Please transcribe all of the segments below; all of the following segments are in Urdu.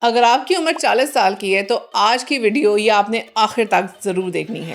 اگر آپ کی عمر 40 سال کی ہے تو آج کی ویڈیو یہ آپ نے آخر تک ضرور دیکھنی ہے،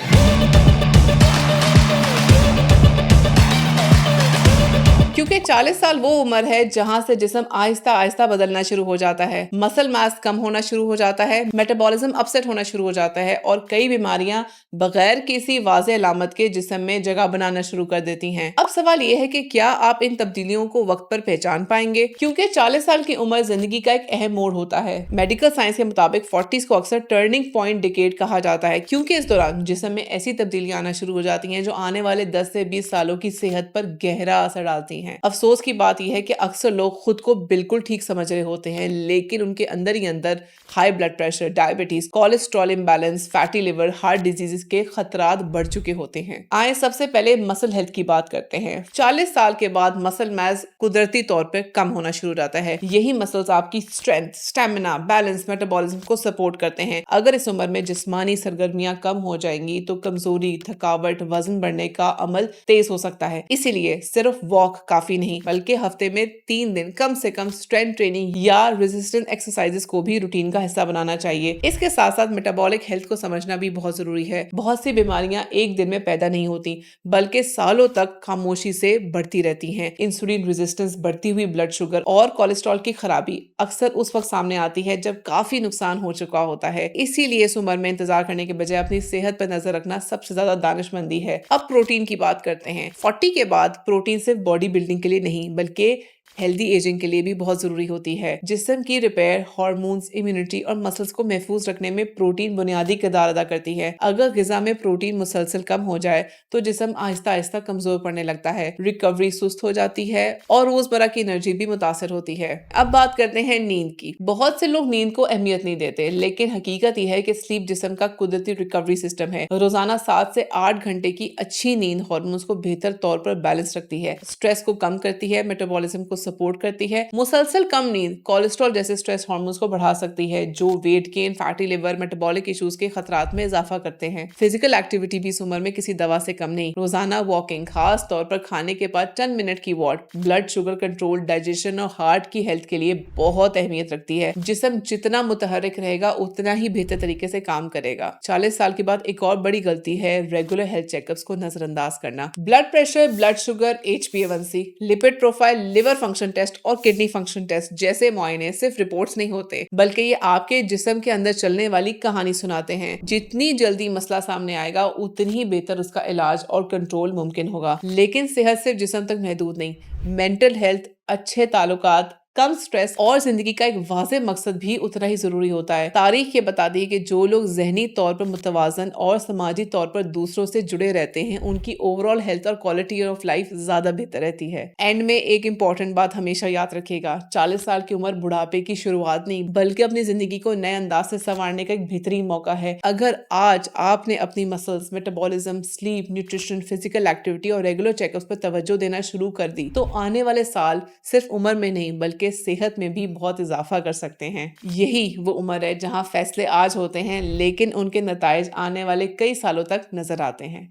کیونکہ 40 سال وہ عمر ہے جہاں سے جسم آہستہ آہستہ بدلنا شروع ہو جاتا ہے، مسل ماس کم ہونا شروع ہو جاتا ہے، میٹابولزم اپسیٹ ہونا شروع ہو جاتا ہے اور کئی بیماریاں بغیر کسی واضح علامت کے جسم میں جگہ بنانا شروع کر دیتی ہیں۔ اب سوال یہ ہے کہ کیا آپ ان تبدیلیوں کو وقت پر پہچان پائیں گے؟ کیونکہ 40 سال کی عمر زندگی کا ایک اہم موڑ ہوتا ہے۔ میڈیکل سائنس کے مطابق 40s کو اکثر ٹرننگ پوائنٹ ڈیکیڈ کہا جاتا ہے، کیونکہ اس دوران جسم میں ایسی تبدیلیاں آنا شروع ہو جاتی ہیں جو آنے والے 10 سے 20 سالوں کی صحت پر گہرا اثر ڈالتی ہیں۔ افسوس کی بات یہ ہے کہ اکثر لوگ خود کو بالکل ٹھیک سمجھ رہے ہوتے ہیں، لیکن ان کے اندر ہی اندر high blood pressure, diabetes, cholesterol imbalance, fatty liver, heart disease کے خطرات بڑھ چکے ہوتے ہیں۔ آئیں سب سے پہلے مسل ہیلتھ کی بات کرتے ہیں۔ 40 سال کے بعد مسل میس قدرتی طور پر کم ہونا شروع ہو جاتا ہے۔ یہی مسلز آپ کی اسٹرینتھ، اسٹیمنا، بیلنس، میٹابولزم کو سپورٹ کرتے ہیں۔ اگر اس عمر میں جسمانی سرگرمیاں کم ہو جائیں گی تو کمزوری، تھکاوٹ، وزن بڑھنے کا عمل تیز ہو سکتا ہے۔ اسی لیے صرف واک کافی نہیں، بلکہ ہفتے میں 3 دن کم سے کم اسٹرینتھ ٹریننگ یا ریزسٹنس ایکسرسائزز کو بھی روٹین کا حصہ بنانا چاہیے۔ اس کے ساتھ ساتھ میٹابولک ہیلتھ کو سمجھنا بھی بہت ضروری ہے۔ بہت سی بیماریاں ایک دن میں پیدا نہیں ہوتی، بلکہ سالوں تک خاموشی سے بڑھتی رہتی ہیں۔ انسولین ریزسٹنس، بڑھتی ہوئی بلڈ شوگر اور کولیسٹرول کی خرابی اکثر اس وقت سامنے آتی ہے جب کافی نقصان ہو چکا ہوتا ہے۔ اسی لیے اس عمر میں انتظار کرنے کے بجائے اپنی صحت پر نظر رکھنا سب سے زیادہ دانش مندی ہے۔ اب پروٹین کی بات کرتے ہیں۔ 40 کے بعد پروٹین صرف باڈی بلڈنگ کے لیے نہیں بلکہ ہیلدی ایجنگ کے لیے بھی بہت ضروری ہوتی ہے۔ جسم کی ریپیئر، ہارمونز، امیونٹی اور مسلز کو محفوظ رکھنے میں پروٹین بنیادی کردار ادا کرتی ہے۔ اگر غذا میں پروٹین مسلسل کم ہو جائے تو جسم آہستہ آہستہ کمزور پڑنے لگتا ہے، ریکوری سست ہو جاتی ہے اور روزمرہ کی انرجی بھی متاثر ہوتی ہے۔ اب بات کرتے ہیں نیند کی۔ بہت سے لوگ نیند کو اہمیت نہیں دیتے، لیکن حقیقت یہ ہے کہ سلیپ جسم کا قدرتی ریکوری سسٹم ہے۔ روزانہ 7 سے 8 گھنٹے کی اچھی نیند ہارمونز کو بہتر طور پر بیلنس رکھتی ہے، سٹریس کو کم کرتی ہے، میٹابولزم کو سپورٹ کرتی ہے۔ مسلسل کم نیند کولیسٹرول جیسے سٹریس ہارمونز کو بڑھا سکتی ہے جو weight gain, fatty liver, metabolic issues کے خطرات میں اضافہ کرتے ہیں۔ فزیکل ایکٹیویٹی بھی اس عمر میں کسی دوا سے کم نہیں۔ روزانہ واکنگ، خاص طور پر کھانے کے بعد چند منٹ کی walk, blood sugar control, digestion اور ہارٹ کی ہیلتھ کے لیے بہت اہمیت رکھتی ہے۔ جسم جتنا متحرک رہے گا اتنا ہی بہتر طریقے سے کام کرے گا۔ 40 سال کے بعد ایک اور بڑی غلطی ہے ریگولر ہیلتھ چیک اپس کو نظر انداز کرنا۔ Blood pressure, blood sugar, HbA1c، lipid profile, liver function test اور کڈنی فنکشن ٹیسٹ جیسے معائنے صرف رپورٹس نہیں ہوتے، بلکہ یہ آپ کے جسم کے اندر چلنے والی کہانی سناتے ہیں۔ جتنی جلدی مسئلہ سامنے آئے گا اتنی ہی بہتر اس کا علاج اور کنٹرول ممکن ہوگا۔ لیکن صحت صرف جسم تک محدود نہیں، مینٹل ہیلتھ، اچھے تعلقات، کم سٹریس اور زندگی کا ایک واضح مقصد بھی اتنا ہی ضروری ہوتا ہے۔ تاریخ یہ بتاتی ہے کہ جو لوگ ذہنی طور پر متوازن اور سماجی طور پر دوسروں سے جڑے رہتے ہیں ان کی اوورآل ہیلتھ اور کوالٹی آف لائف زیادہ بہتر رہتی ہے۔ اینڈ میں ایک امپورٹنٹ بات ہمیشہ یاد رکھے گا، 40 سال کی عمر بڑھاپے کی شروعات نہیں بلکہ اپنی زندگی کو نئے انداز سے سنوارنے کا ایک بہترین موقع ہے۔ اگر آج آپ نے اپنی muscles, metabolism, slip, nutrition, physical activity اور ریگولر چیک اپس پر توجہ دینا شروع کر دی تو آنے والے سال صرف عمر میں نہیں بلکہ صحت میں بھی بہت اضافہ کر سکتے ہیں۔ یہی وہ عمر ہے جہاں فیصلے آج ہوتے ہیں لیکن ان کے نتائج آنے والے کئی سالوں تک نظر آتے ہیں۔